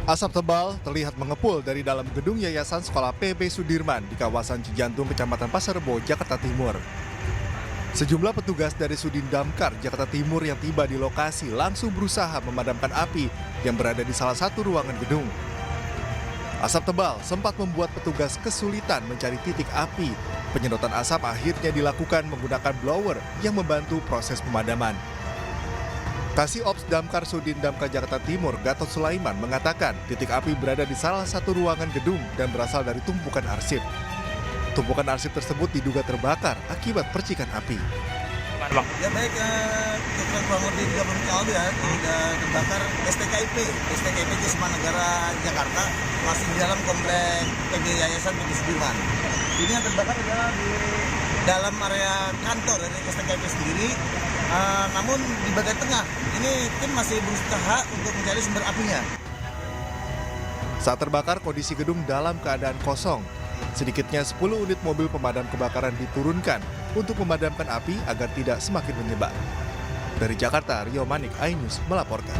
Asap tebal terlihat mengepul dari dalam gedung Yayasan Sekolah PB Sudirman di kawasan Cijantung, Kecamatan Pasar Rebo, Jakarta Timur. Sejumlah petugas dari Sudin Damkar Jakarta Timur yang tiba di lokasi langsung berusaha memadamkan api yang berada di salah satu ruangan gedung. Asap tebal sempat membuat petugas kesulitan mencari titik api. Penyedotan asap akhirnya dilakukan menggunakan blower yang membantu proses pemadaman. Kasih Ops Damkar Sudin Damkar Jakarta Timur, Gatot Sulaiman, mengatakan titik api berada di salah satu ruangan gedung dan berasal dari tumpukan arsip. Tumpukan arsip tersebut diduga terbakar akibat percikan api. Ya baik, kurang lebih 3 menit lalu ya, sudah terbakar STKIP Cisma Negara Jakarta, masih di dalam komplek PB Yayasan PB Sudirman. Ini yang terbakar adalah di dalam area kantor dari STKIP sendiri, namun di bagian tengah ini tim masih berusaha untuk mencari sumber apinya. Saat terbakar, kondisi gedung dalam keadaan kosong. Sedikitnya 10 unit mobil pemadam kebakaran diturunkan untuk memadamkan api agar tidak semakin menyebar. Dari Jakarta, Rio Manik, iNews melaporkan.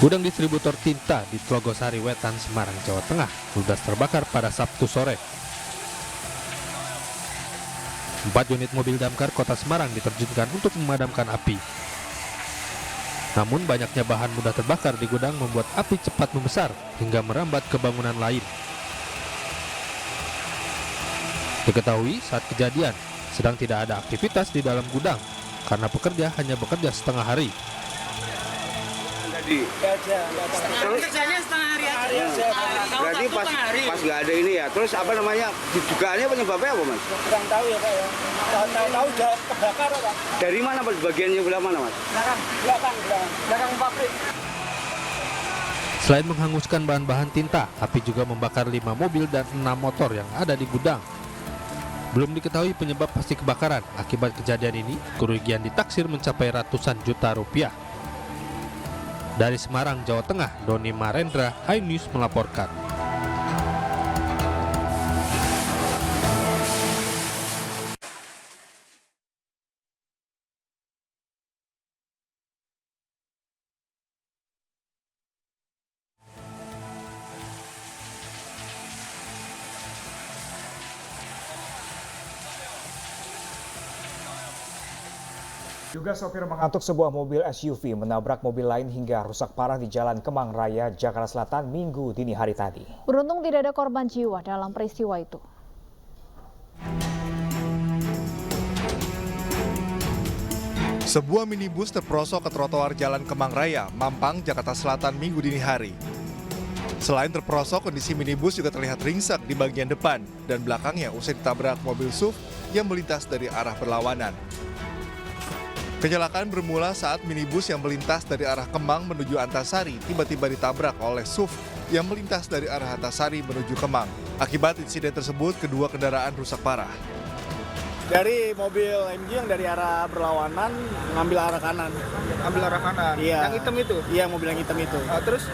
Gudang distributor tinta di Tlogosari Wetan, Semarang, Jawa Tengah, ludes terbakar pada Sabtu sore. 4 unit mobil damkar Kota Semarang diterjunkan untuk memadamkan api. Namun banyaknya bahan mudah terbakar di gudang membuat api cepat membesar hingga merambat ke bangunan lain. Diketahui saat kejadian sedang tidak ada aktivitas di dalam gudang karena pekerja hanya bekerja setengah hari. Kerjanya setengah hari aja. Berarti pas nggak ada ini ya. Terus apa namanya? Dugaannya penyebabnya apa, Mas? Kurang tahu ya Pak ya. Tahu udah kebakar Pak. Dari mana Pak? Bagiannya belah mana, Mas? Belakang pabrik. Selain menghanguskan bahan-bahan tinta, api juga membakar 5 mobil dan 6 motor yang ada di gudang. Belum diketahui penyebab pasti kebakaran. Akibat kejadian ini, kerugian ditaksir mencapai ratusan juta rupiah. Dari Semarang, Jawa Tengah, Doni Marendra, iNews melaporkan. Juga sopir mengantuk sebuah mobil SUV menabrak mobil lain hingga rusak parah di Jalan Kemang Raya, Jakarta Selatan, Minggu dini hari tadi. Beruntung tidak ada korban jiwa dalam peristiwa itu. Sebuah minibus terperosok ke trotoar Jalan Kemang Raya, Mampang, Jakarta Selatan, Minggu dini hari. Selain terperosok, kondisi minibus juga terlihat ringsek di bagian depan dan belakangnya usai ditabrak mobil SUV yang melintas dari arah berlawanan. Kecelakaan bermula saat minibus yang melintas dari arah Kemang menuju Antasari tiba-tiba ditabrak oleh SUV yang melintas dari arah Antasari menuju Kemang. Akibat insiden tersebut, kedua kendaraan rusak parah. Dari mobil MG yang dari arah berlawanan ngambil arah kanan. Ambil arah kanan. Iya. Yang hitam itu. Iya, mobil yang hitam itu. Terus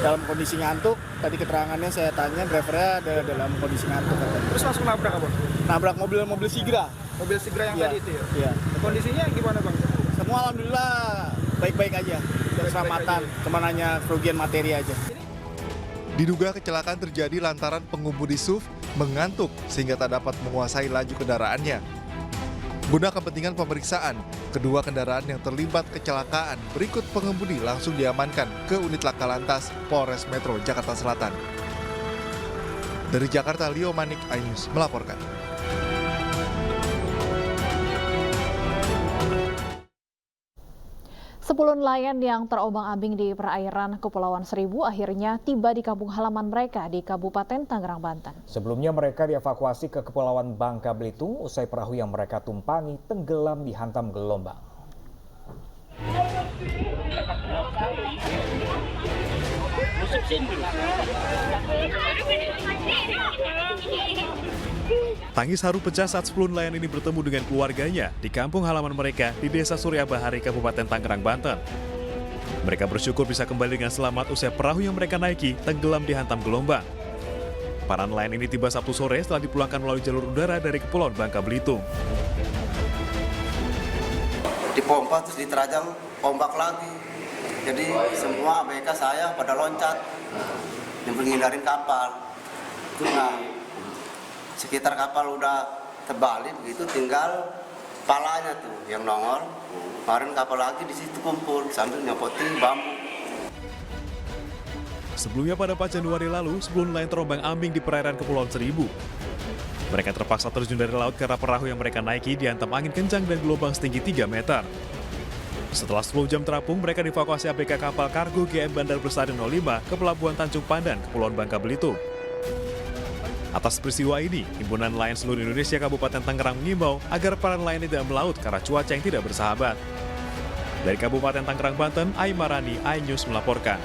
Dalam kondisi ngantuk. Tadi keterangannya saya tanya drivernya ada dalam kondisi ngantuk. terus langsung nabrak apa? Nabrak mobil Sigra. Mobil Sigra yang Iya. tadi itu ya. Iya. Kondisinya gimana, Bang? Semua alhamdulillah baik-baik aja. Keselamatan, cuma hanya kerugian materi aja. Diduga kecelakaan terjadi lantaran pengemudi SUV mengantuk sehingga tak dapat menguasai laju kendaraannya. Guna kepentingan pemeriksaan, kedua kendaraan yang terlibat kecelakaan berikut pengemudi langsung diamankan ke unit laka lantas Polres Metro Jakarta Selatan. Dari Jakarta, Rio Manik, iNews melaporkan. Sepuluh nelayan yang terombang-ambing di perairan Kepulauan Seribu akhirnya tiba di kampung halaman mereka di Kabupaten Tangerang, Banten. Sebelumnya mereka dievakuasi ke Kepulauan Bangka Belitung usai perahu yang mereka tumpangi tenggelam dihantam gelombang. Tangis haru pecah saat 10 nelayan ini bertemu dengan keluarganya di kampung halaman mereka di Desa Surya Bahari, Kabupaten Tangerang, Banten. Mereka bersyukur bisa kembali dengan selamat usai perahu yang mereka naiki tenggelam dihantam gelombang. Para nelayan ini tiba Sabtu sore setelah dipulangkan melalui jalur udara dari Kepulauan Bangka Belitung. Dipompa terus diterajang ombak lagi. Jadi semua ABK saya pada loncat yang menghindarin kapal. Nah, sekitar kapal udah terbalik begitu, tinggal palanya tuh yang nongol. Kemarin kapal lagi di situ kumpul sambil nyopoti bambu. Sebelumnya pada 4 Januari lalu, 10 nelayan terombang-ambing di perairan Kepulauan Seribu. Mereka terpaksa terjun dari laut karena perahu yang mereka naiki dihantam angin kencang dan gelombang setinggi 3 meter. Setelah 10 jam terapung, mereka dievakuasi ABK kapal kargo GM Bandar Bersari 05 ke Pelabuhan Tanjung Pandan, Kepulauan Bangka Belitung. Atas peristiwa ini, Himpunan Nelayan Seluruh Indonesia Kabupaten Tangerang mengimbau agar para nelayan tidak melaut karena cuaca yang tidak bersahabat. Dari Kabupaten Tangerang, Banten, Aimarani, iNews melaporkan.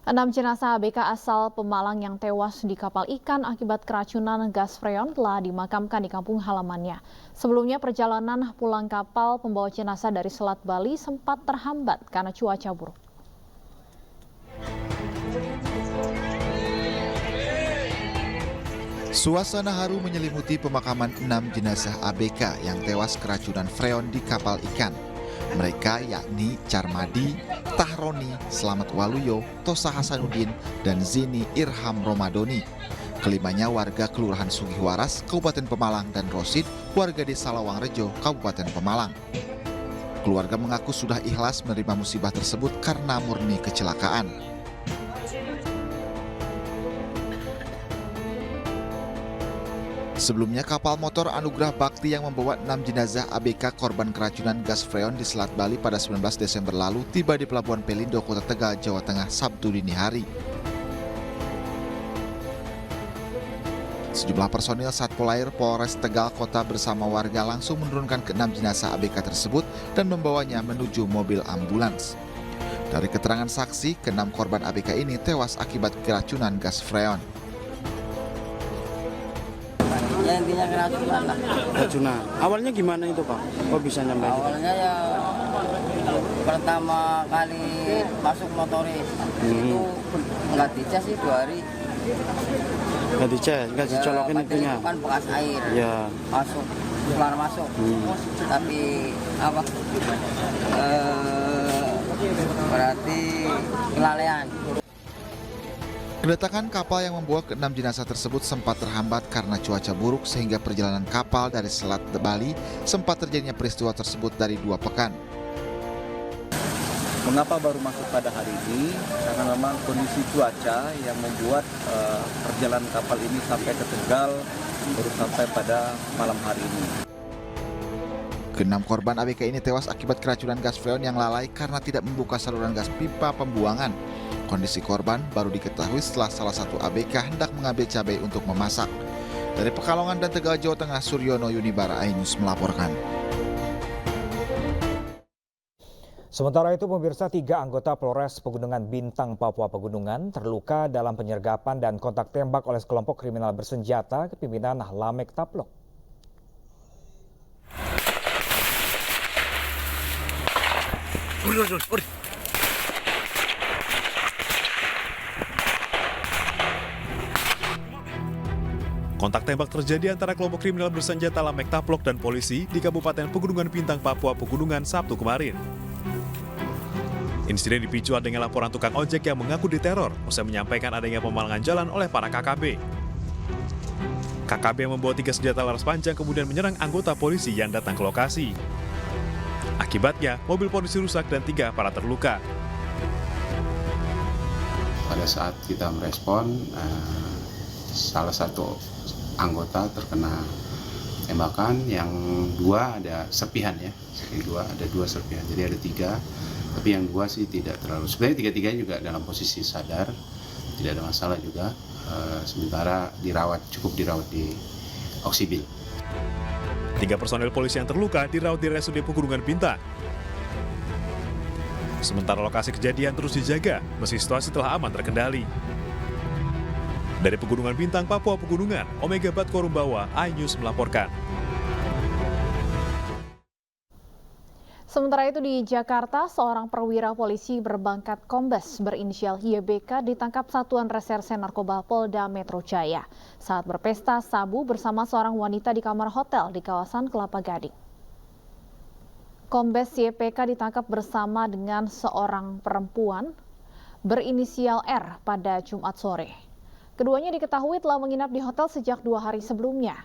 6 jenazah ABK asal Pemalang yang tewas di kapal ikan akibat keracunan gas freon telah dimakamkan di kampung halamannya. Sebelumnya perjalanan pulang kapal pembawa jenazah dari Selat Bali sempat terhambat karena cuaca buruk. Suasana haru menyelimuti pemakaman 6 jenazah ABK yang tewas keracunan freon di kapal ikan. Mereka yakni Carmadi, Tahroni, Slamet Waluyo, Tosa Hasanuddin, dan Zini Irham Romadoni. Kelimanya warga Kelurahan Sugiwaras, Kabupaten Pemalang, dan Rosid, warga Desa Lawangrejo, Kabupaten Pemalang. Keluarga mengaku sudah ikhlas menerima musibah tersebut karena murni kecelakaan. Sebelumnya kapal motor Anugerah Bakti yang membawa 6 jenazah ABK korban keracunan gas freon di Selat Bali pada 19 Desember lalu tiba di Pelabuhan Pelindo, Kota Tegal, Jawa Tengah, Sabtu dini hari. Sejumlah personil Satpol Air Polres Tegal Kota bersama warga langsung menurunkan ke-6 jenazah ABK tersebut dan membawanya menuju mobil ambulans. Dari keterangan saksi, ke-6 korban ABK ini tewas akibat keracunan gas freon. Ya intinya keracunan lah. Keracunan. Awalnya gimana itu Pak? Kok bisa nyampe? Awalnya ya pertama kali masuk motoris itu nggak dicas sih 2 hari. Nggak dicas, nggak dicolokin itunya. Itu kan bekas air. Ya. Masuk, keluar masuk. Tapi apa? Berarti kelalaian. Kedatangan kapal yang membawa ke-6 jenazah tersebut sempat terhambat karena cuaca buruk sehingga perjalanan kapal dari Selat Bali sempat terjadinya peristiwa tersebut dari 2 pekan. Mengapa baru masuk pada hari ini? Karena memang kondisi cuaca yang membuat perjalanan kapal ini sampai ke Tegal baru sampai pada malam hari ini. Ke-6 korban ABK ini tewas akibat keracunan gas freon yang lalai karena tidak membuka saluran gas pipa pembuangan. Kondisi korban baru diketahui setelah salah satu ABK hendak mengambil cabai untuk memasak. Dari Pekalongan dan Tegal, Jawa Tengah, Suryono Yunibara, iNews melaporkan. Sementara itu, pemirsa, 3 anggota Polres Pegunungan Bintang, Papua Pegunungan terluka dalam penyergapan dan kontak tembak oleh sekelompok kriminal bersenjata kepimpinan Lamek Taplok. Kontak tembak terjadi antara kelompok kriminal bersenjata Lamek Taplok dan polisi di Kabupaten Pegunungan Bintang, Papua Pegunungan, Sabtu kemarin. Insiden dipicu adanya laporan tukang ojek yang mengaku diteror usai menyampaikan adanya pemalangan jalan oleh para KKB. KKB yang membawa 3 senjata laras panjang kemudian menyerang anggota polisi yang datang ke lokasi. Akibatnya, mobil polisi rusak dan 3 aparat terluka. Pada saat kita merespon, salah satu anggota terkena tembakan, yang 2 ada serpihan ya, yang 2 ada 2 serpihan, jadi ada 3, tapi yang 2 sih tidak terlalu. Sebenarnya 3-3 juga dalam posisi sadar, tidak ada masalah juga. Sementara cukup dirawat di Oksibil. 3 personel polisi yang terluka dirawat di RSUD Pegunungan Bintang. Sementara lokasi kejadian terus dijaga, meski situasi telah aman terkendali. Dari Pegunungan Bintang, Papua Pegunungan, Omega Bat Korumbawa, iNews melaporkan. Sementara itu di Jakarta, seorang perwira polisi berpangkat kombes berinisial YBK ditangkap Satuan Reserse Narkoba Polda Metro Jaya saat berpesta sabu bersama seorang wanita di kamar hotel di kawasan Kelapa Gading. Kombes YBK ditangkap bersama dengan seorang perempuan berinisial R pada Jumat sore. Keduanya diketahui telah menginap di hotel sejak 2 hari sebelumnya.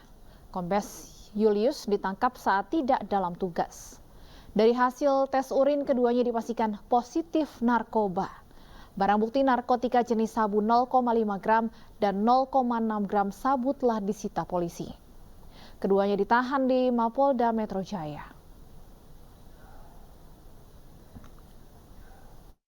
Kombes Julius ditangkap saat tidak dalam tugas. Dari hasil tes urin, keduanya dipastikan positif narkoba. Barang bukti narkotika jenis sabu 0,5 gram dan 0,6 gram sabu telah disita polisi. Keduanya ditahan di Mapolda Metro Jaya.